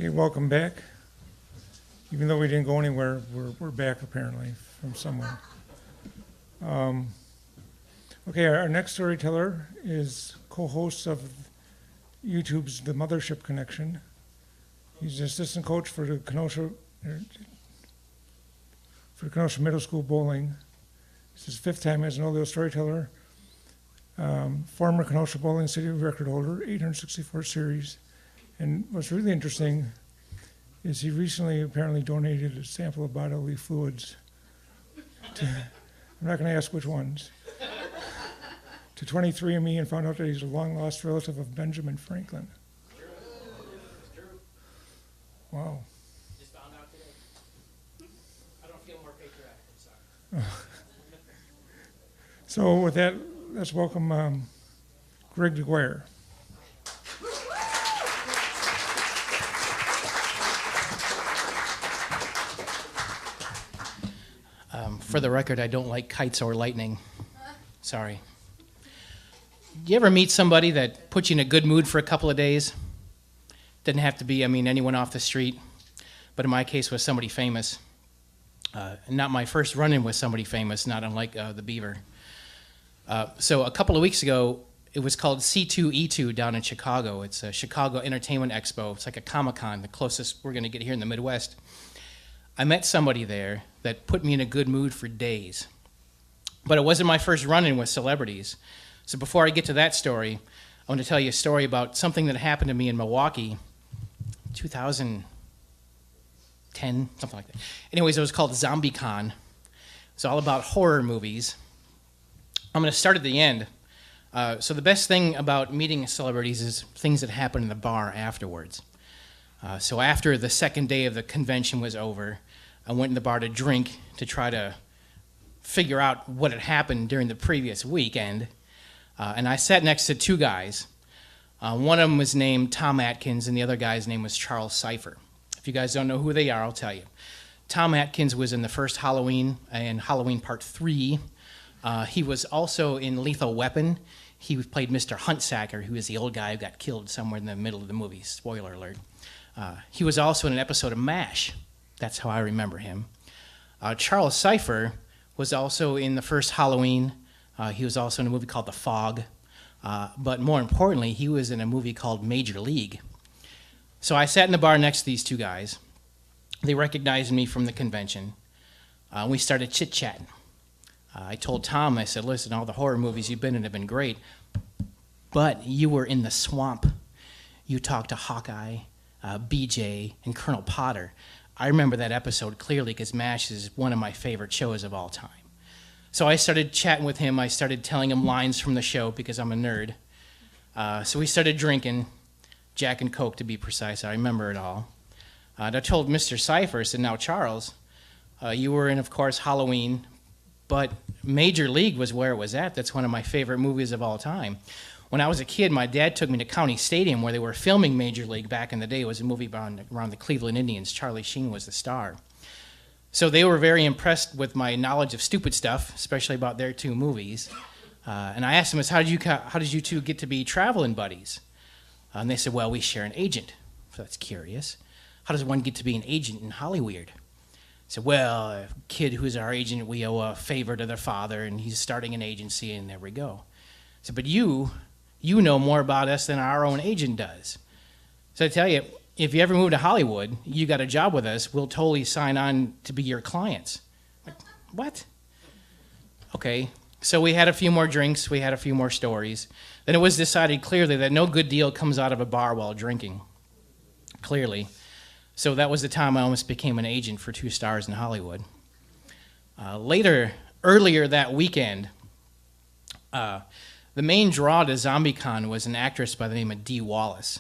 Okay, welcome back. Even though we didn't go anywhere, we're back apparently from somewhere. Okay, our next storyteller is co-host of YouTube's The Mothership Connection. He's an assistant coach for the Kenosha Middle School bowling. This is his fifth time as an OLIO storyteller. Former Kenosha Bowling City record holder, 864 series. And what's really interesting is he recently apparently donated a sample of bodily fluids to, I'm not going to ask which ones, to 23andMe and found out that he's a long-lost relative of Benjamin Franklin. True. Wow. Just found out today. I don't feel more patriotic, I'm sorry. So with that, let's welcome Greg Deguirre. For the record, I don't like kites or lightning. Sorry. Do you ever meet somebody that puts you in a good mood for a couple of days? Doesn't have to be, anyone off the street. But in my case, was somebody famous. Not my first run-in with somebody famous, not unlike the Beaver. So a couple of weeks ago, it was called C2E2 down in Chicago. It's a Chicago Entertainment Expo. It's like a Comic-Con, the closest we're going to get here in the Midwest. I met somebody there that put me in a good mood for days. But it wasn't my first run-in with celebrities. So before I get to that story, I want to tell you a story about something that happened to me in Milwaukee, 2010, something like that. Anyways, it was called ZombieCon. It's all about horror movies. I'm going to start at the end. So the best thing about meeting celebrities is things that happen in the bar afterwards. So after the second day of the convention was over, I went in the bar to drink to try to figure out what had happened during the previous weekend. And I sat next to two guys. One of them was named Tom Atkins, and the other guy's name was Charles Cipher. If you guys don't know who they are, I'll tell you. Tom Atkins was in the first Halloween and Halloween Part 3. He was also in Lethal Weapon. He played Mr. Huntsacker, who is the old guy who got killed somewhere in the middle of the movie. Spoiler alert. He was also in an episode of MASH. That's how I remember him. Charles Cipher was also in the first Halloween. He was also in a movie called The Fog. But more importantly, he was in a movie called Major League. So I sat in the bar next to these two guys. They recognized me from the convention. We started chit-chatting. I told Tom, I said, listen, all the horror movies you've been in have been great, but you were in the swamp. You talked to Hawkeye, BJ, and Colonel Potter. I remember that episode clearly because MASH is one of my favorite shows of all time. So I started chatting with him. I started telling him lines from the show because I'm a nerd. So we started drinking, Jack and Coke to be precise. I remember it all. And I told Mr. Cipher, I said, now Charles, you were in, of course, Halloween, but Major League was where it was at. That's one of my favorite movies of all time. When I was a kid, my dad took me to County Stadium where they were filming Major League back in the day. It was a movie around the Cleveland Indians. Charlie Sheen was the star. So they were very impressed with my knowledge of stupid stuff, especially about their two movies. And I asked them, how did you two get to be traveling buddies? And they said, well, we share an agent. So that's curious. How does one get to be an agent in Hollywood? I said, well, a kid who's our agent, we owe a favor to their father, and he's starting an agency, and there we go. I said, but you know more about us than our own agent does. So I tell you, if you ever move to Hollywood, you got a job with us, we'll totally sign on to be your clients. Like, what? Okay, so we had a few more drinks, we had a few more stories. Then it was decided clearly that no good deal comes out of a bar while drinking, clearly. So that was the time I almost became an agent for 2 stars in Hollywood. Earlier that weekend, the main draw to ZombieCon was an actress by the name of Dee Wallace.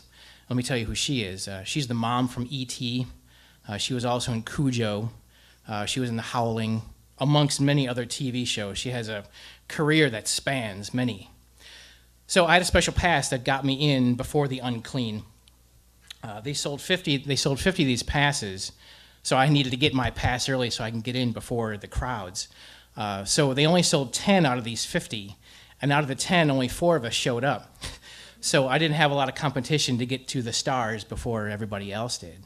Let me tell you who she is. She's the mom from E.T. She was also in Cujo. She was in The Howling, amongst many other TV shows. She has a career that spans many. So I had a special pass that got me in before the unclean. They sold 50 of these passes, so I needed to get my pass early so I can get in before the crowds. So they only sold 10 out of these 50, and out of the 10, only 4 of us showed up. So I didn't have a lot of competition to get to the stars before everybody else did.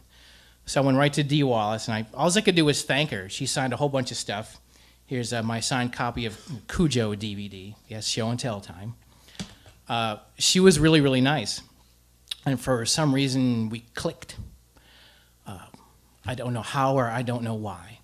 So I went right to Dee Wallace, and all I could do was thank her. She signed a whole bunch of stuff. Here's my signed copy of Cujo DVD. Yes, show and tell time. She was really, really nice. And for some reason, we clicked. I don't know how or I don't know why.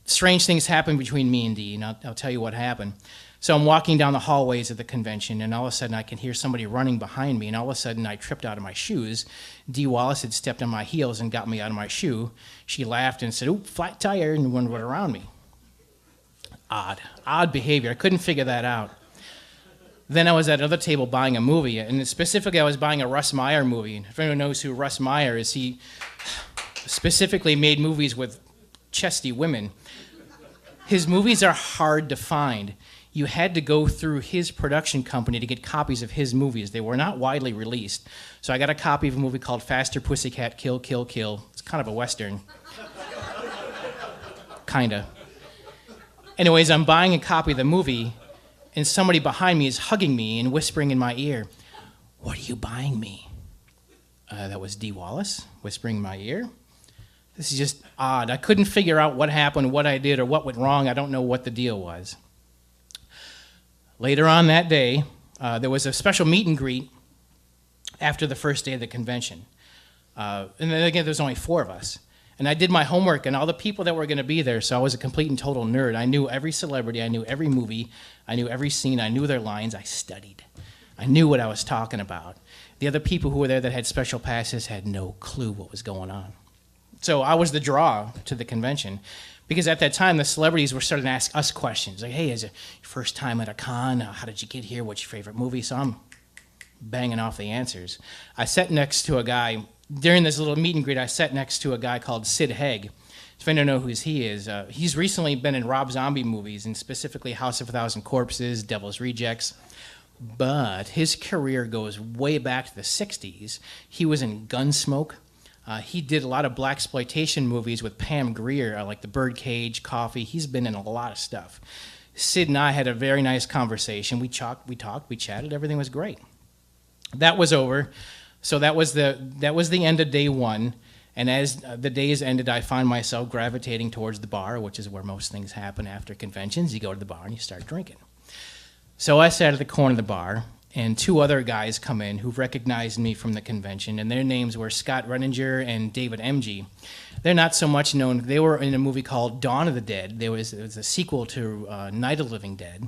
Strange things happened between me and Dee, and I'll tell you what happened. So I'm walking down the hallways of the convention, and all of a sudden I can hear somebody running behind me, and all of a sudden I tripped out of my shoes. Dee Wallace had stepped on my heels and got me out of my shoe. She laughed and said, "Oop, flat tire," and went around me. Odd behavior. I couldn't figure that out. Then I was at another table buying a movie, and specifically I was buying a Russ Meyer movie. And if anyone knows who Russ Meyer is, he specifically made movies with chesty women. His movies are hard to find. You had to go through his production company to get copies of his movies. They were not widely released. So I got a copy of a movie called Faster Pussycat Kill, Kill, Kill. It's kind of a Western. Kinda. Anyways, I'm buying a copy of the movie, and somebody behind me is hugging me and whispering in my ear, "What are you buying me?" That was Dee Wallace whispering in my ear. This is just odd. I couldn't figure out what happened, what I did, or what went wrong. I don't know what the deal was. Later on that day, there was a special meet and greet after the first day of the convention. And then again, there was only 4 of us. And I did my homework and all the people that were going to be there, so I was a complete and total nerd. I knew every celebrity, I knew every movie, I knew every scene, I knew their lines, I studied. I knew what I was talking about. The other people who were there that had special passes had no clue what was going on. So I was the draw to the convention. Because at that time, the celebrities were starting to ask us questions. Like, hey, is it your first time at a con? How did you get here? What's your favorite movie? So I'm banging off the answers. I sat next to a guy, during this little meet and greet, I sat next to a guy called Sid Haig. If anyone don't know who he is, he's recently been in Rob Zombie movies, and specifically House of a Thousand Corpses, Devil's Rejects. But his career goes way back to the 60s. He was in Gunsmoke. He did a lot of blaxploitation movies with Pam Grier, like The Birdcage, Coffee. He's been in a lot of stuff. Sid and I had a very nice conversation. We talked, we chatted. Everything was great. That was over. So that was the end of day 1. And as the days ended, I find myself gravitating towards the bar, which is where most things happen after conventions. You go to the bar and you start drinking. So I sat at the corner of the bar, and 2 other guys come in who recognized me from the convention, and their names were Scott Renninger and David MG. They're not so much known. They were in a movie called Dawn of the Dead. It was a sequel to Night of the Living Dead.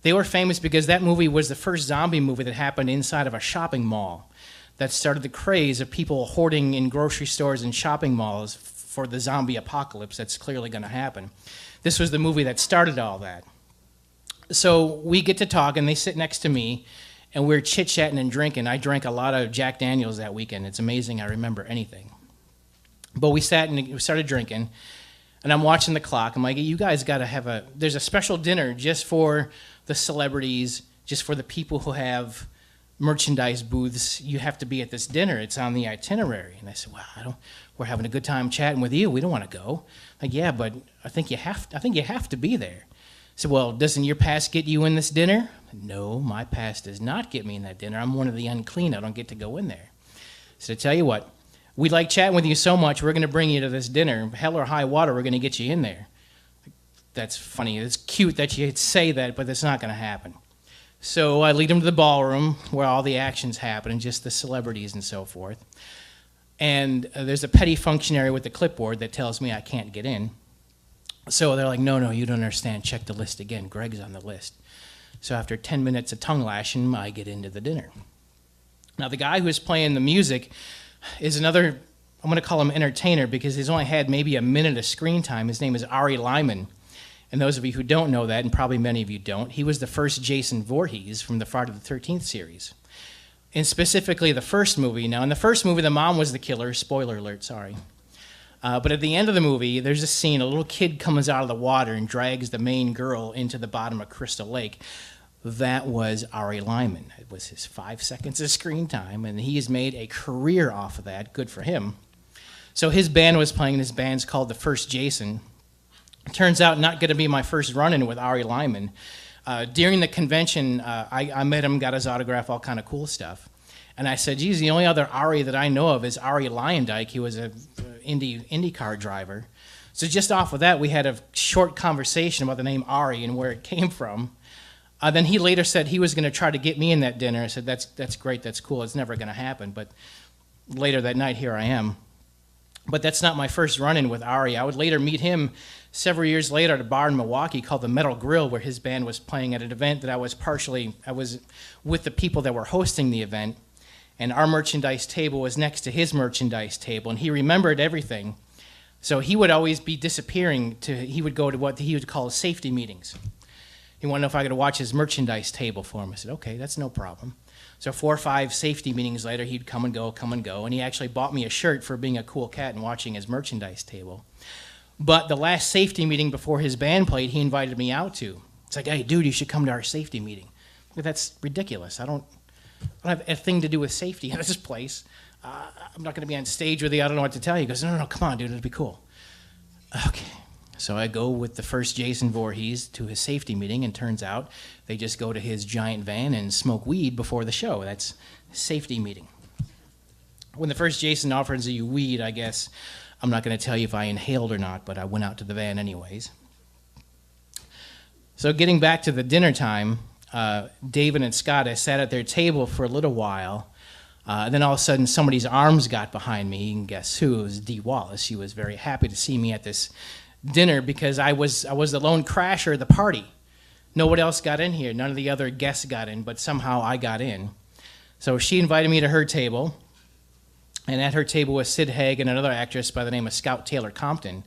They were famous because that movie was the first zombie movie that happened inside of a shopping mall. That started the craze of people hoarding in grocery stores and shopping malls for the zombie apocalypse that's clearly going to happen. This was the movie that started all that. So we get to talk, and they sit next to me, and we're chit-chatting and drinking. I drank a lot of Jack Daniels that weekend. It's amazing I remember anything. But we sat and we started drinking, and I'm watching the clock. I'm like, you guys got to there's a special dinner just for the celebrities, just for the people who have merchandise booths. You have to be at this dinner. It's on the itinerary. And I said, well, we're having a good time chatting with you. We don't want to go. Like, yeah, but I think you have to be there. I said, well, doesn't your pass get you in this dinner? No, my pass does not get me in that dinner. I'm one of the unclean. I don't get to go in there. So I tell you what, we like chatting with you so much, we're going to bring you to this dinner. Hell or high water, we're going to get you in there. That's funny. It's cute that you say that, but that's not going to happen. So I lead them to the ballroom where all the actions happen, and just the celebrities and so forth. And there's a petty functionary with the clipboard that tells me I can't get in. So they're like, no, you don't understand. Check the list again. Greg's on the list. So after 10 minutes of tongue lashing, I get into the dinner. Now, the guy who's playing the music is another, I'm going to call him entertainer because he's only had maybe a minute of screen time. His name is Ari Lyman. And those of you who don't know that, and probably many of you don't, he was the first Jason Voorhees from the Friday the 13th series. And specifically the first movie. Now, in the first movie, the mom was the killer. Spoiler alert, sorry. But at the end of the movie, there's a scene, a little kid comes out of the water and drags the main girl into the bottom of Crystal Lake. That was Ari Lyman. It was his 5 seconds of screen time, and he has made a career off of that. Good for him. So his band was playing, and his band's called The First Jason. Turns out not going to be my first run-in with Ari Lyman. During the convention, I met him, got his autograph, all kind of cool stuff. And I said, geez, the only other Ari that I know of is Ari Lyondike. He was a IndyCar driver. So just off of that, we had a short conversation about the name Ari and where it came from. Then he later said he was going to try to get me in that dinner. I said, that's great, that's cool, it's never going to happen. But later that night, here I am. But that's not my first run-in with Ari. I would later meet him several years later at a bar in Milwaukee called the Metal Grill, where his band was playing at an event that I was with the people that were hosting the event, and our merchandise table was next to his merchandise table, and he remembered everything. So he would always be disappearing. He would go to what he would call safety meetings. He wanted to know if I could watch his merchandise table for him. I said, okay, that's no problem. So 4 or 5 safety meetings later, he'd come and go, and he actually bought me a shirt for being a cool cat and watching his merchandise table. But the last safety meeting before his band played, he invited me out to. It's like, hey, dude, you should come to our safety meeting. That's ridiculous. I don't have a thing to do with safety in this place. I'm not going to be on stage with you. I don't know what to tell you. He goes, no, come on, dude, it'll be cool. Okay. So I go with the first Jason Voorhees to his safety meeting, and turns out they just go to his giant van and smoke weed before the show. That's safety meeting. When the first Jason offers you weed, I guess, I'm not going to tell you if I inhaled or not, but I went out to the van anyways. So getting back to the dinner time, David and Scott, I sat at their table for a little while. Then all of a sudden, somebody's arms got behind me, and guess who? It was Dee Wallace. She was very happy to see me at this dinner because I was the lone crasher of the party. Nobody else got in here. None of the other guests got in, but somehow I got in. So she invited me to her table, and at her table was Sid Haig and another actress by the name of Scout Taylor Compton.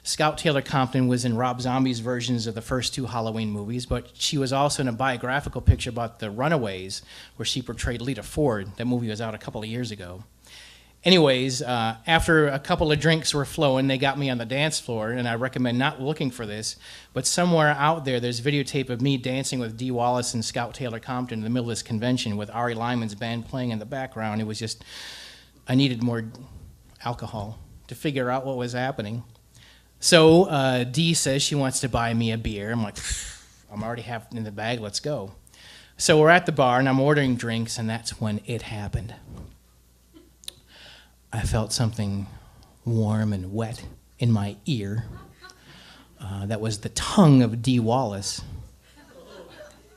Scout Taylor Compton was in Rob Zombie's versions of the first 2 Halloween movies, but she was also in a biographical picture about the Runaways, where she portrayed Lita Ford. That movie was out a couple of years ago. Anyways, after a couple of drinks were flowing, they got me on the dance floor, and I recommend not looking for this, but somewhere out there's videotape of me dancing with Dee Wallace and Scout Taylor Compton in the middle of this convention with Ari Lyman's band playing in the background. It was just, I needed more alcohol to figure out what was happening. So Dee says she wants to buy me a beer. I'm like, I'm already half in the bag, let's go. So we're at the bar, and I'm ordering drinks, and that's when it happened. I felt something warm and wet in my ear. That was the tongue of Dee Wallace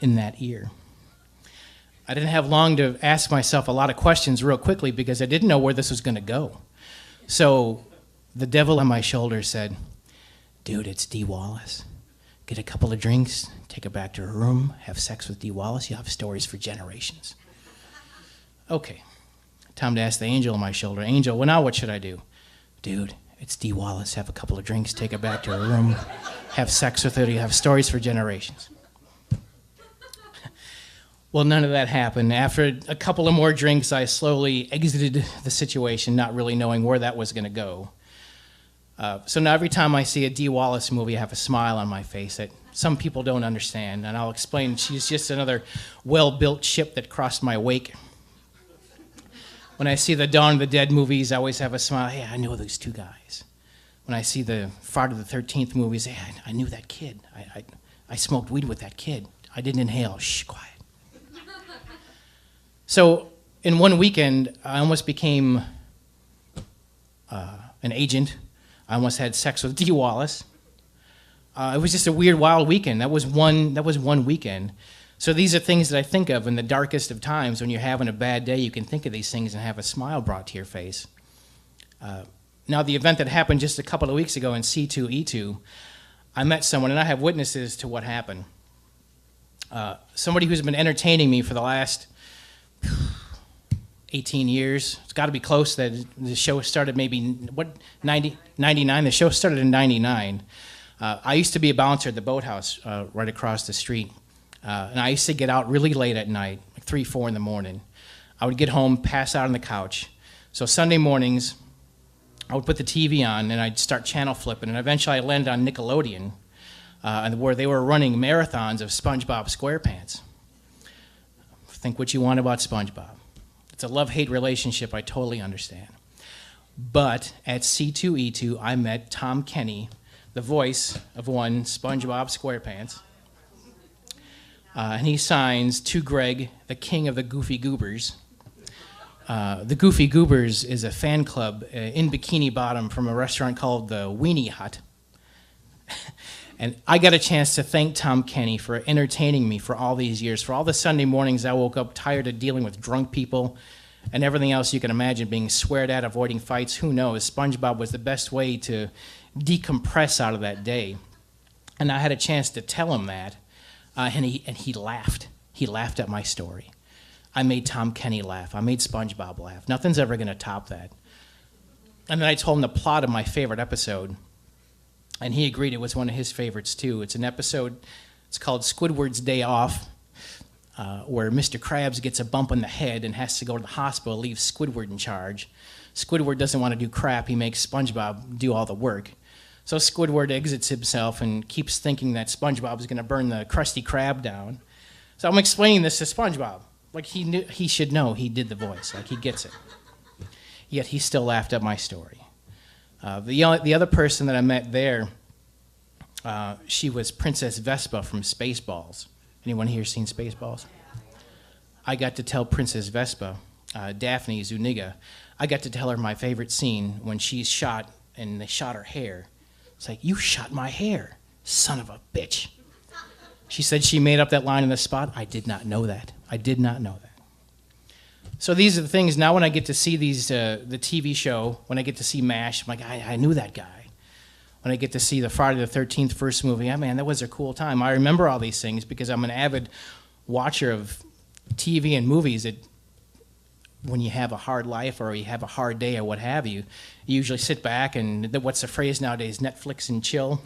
in that ear. I didn't have long to ask myself a lot of questions real quickly because I didn't know where this was going to go. So the devil on my shoulder said, dude, it's Dee Wallace. Get a couple of drinks, take her back to her room, have sex with Dee Wallace, you'll have stories for generations. Okay. Time to ask the angel on my shoulder, Angel, well, now what should I do? Dude, it's Dee Wallace. Have a couple of drinks, take her back to her room, have sex with her, you have stories for generations. Well, none of that happened. After a couple of more drinks, I slowly exited the situation, not really knowing where that was going to go. So now every time I see a Dee Wallace movie, I have a smile on my face that some people don't understand, and I'll explain she's just another well-built ship that crossed my wake. When I see the Dawn of the Dead movies, I always have a smile. Hey, I know those 2 guys. When I see the Friday the 13th movies, hey, I knew that kid. I smoked weed with that kid. I didn't inhale. Shh, quiet. So in one weekend, I almost became an agent. I almost had sex with Dee Wallace. It was just a weird, wild weekend. That was one weekend. So these are things that I think of in the darkest of times. When you're having a bad day, you can think of these things and have a smile brought to your face. Now, the event that happened just a couple of weeks ago in C2E2, I met someone, and I have witnesses to what happened. Somebody who's been entertaining me for the last 18 years. It's got to be close. That the show started maybe, 99? The show started in 99. I used to be a bouncer at the Boathouse right across the street. And I used to get out really late at night, like 3, 4 in the morning. I would get home, pass out on the couch. So Sunday mornings, I would put the TV on, and I'd start channel flipping, and eventually I landed on Nickelodeon, where they were running marathons of SpongeBob SquarePants. Think what you want about SpongeBob. It's a love-hate relationship, I totally understand. But at C2E2, I met Tom Kenny, the voice of one SpongeBob SquarePants. And he signs to Greg, the king of the Goofy Goobers, The Goofy Goobers is a fan club in Bikini Bottom from a restaurant called the Weenie Hut. And I got a chance to thank Tom Kenny for entertaining me for all these years, for all the Sunday mornings I woke up tired of dealing with drunk people and everything else you can imagine, being sweared at, avoiding fights. Who knows? SpongeBob was the best way to decompress out of that day. And I had a chance to tell him that, and he laughed. He laughed at my story. I made Tom Kenny laugh. I made SpongeBob laugh. Nothing's ever going to top that. And then I told him the plot of my favorite episode, and he agreed it was one of his favorites too. It's an episode, it's called Squidward's Day Off, where Mr. Krabs gets a bump on the head and has to go to the hospital, leaves Squidward in charge. Squidward doesn't want to do crap. He makes SpongeBob do all the work. So Squidward exits himself and keeps thinking that SpongeBob is going to burn the Krusty Krab down. So I'm explaining this to SpongeBob. Like he should know he did the voice. Like he gets it. Yet he still laughed at my story. The other person that I met there, she was Princess Vespa from Spaceballs. Anyone here seen Spaceballs? I got to tell Princess Vespa, Daphne Zuniga, I got to tell her my favorite scene when she's shot and they shot her hair. It's like, you shot my hair, son of a bitch. She said she made up that line on the spot. I did not know that. I did not know that. So these are the things, now when I get to see these, the TV show, when I get to see MASH, I'm like, I knew that guy. When I get to see the Friday the 13th first movie, man, that was a cool time. I remember all these things because I'm an avid watcher of TV and movies. That when you have a hard life or you have a hard day or what have you, you usually sit back and what's the phrase nowadays, Netflix and chill.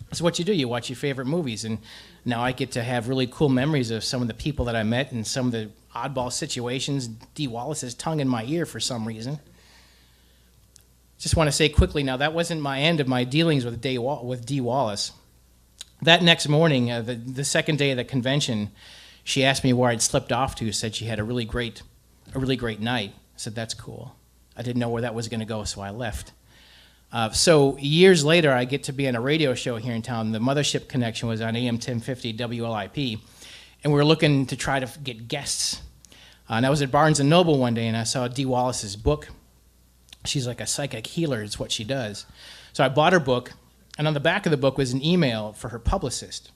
That's what you do. You watch your favorite movies. And now I get to have really cool memories of some of the people that I met and some of the oddball situations. Dee Wallace's tongue in my ear for some reason. Just want to say quickly now, that wasn't my end of my dealings with Dee Wallace. That next morning, the second day of the convention, she asked me where I'd slipped off to, said she had a really great night. I said, that's cool. I didn't know where that was going to go, so I left. So years later, I get to be on a radio show here in town. The Mothership Connection was on AM 1050 WLIP, and we were looking to try to get guests. And I was at Barnes & Noble one day, and I saw Dee Wallace's book. She's like a psychic healer is what she does. So I bought her book, and on the back of the book was an email for her publicist.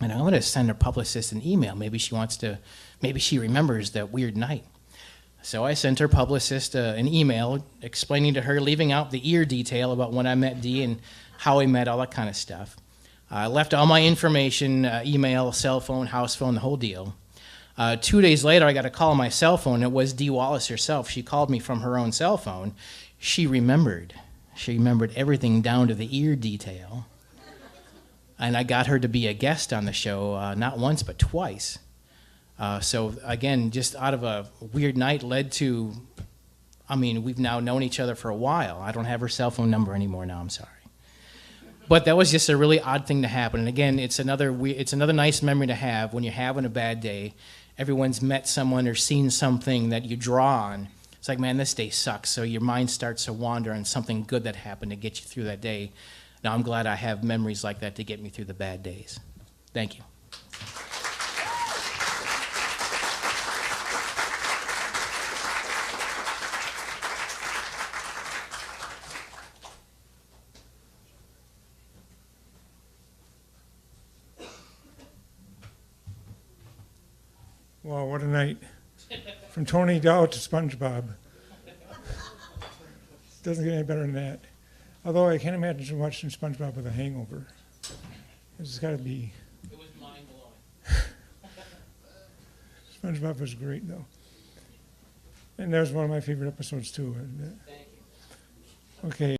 And I'm going to send her publicist an email. Maybe she remembers that weird night. So I sent her publicist an email explaining to her, leaving out the ear detail about when I met Dee and how we met, all that kind of stuff. I left all my information, email, cell phone, house phone, the whole deal. 2 days later, I got a call on my cell phone. It was Dee Wallace herself. She called me from her own cell phone. She remembered. She remembered everything down to the ear detail. And I got her to be a guest on the show, not once, but twice. So again, just out of a weird night led to, we've now known each other for a while. I don't have her cell phone number anymore now, I'm sorry. But that was just a really odd thing to happen. And again, it's another nice memory to have when you're having a bad day. Everyone's met someone or seen something that you draw on. It's like, man, this day sucks. So your mind starts to wander on something good that happened to get you through that day. Now I'm glad I have memories like that to get me through the bad days. Thank you. Wow, what a night. From Tony Dow to SpongeBob. Doesn't get any better than that. Although I can't imagine watching SpongeBob with a hangover. It's got to be... It was mind-blowing. SpongeBob was great, though. And that was one of my favorite episodes, too. Thank you. Okay.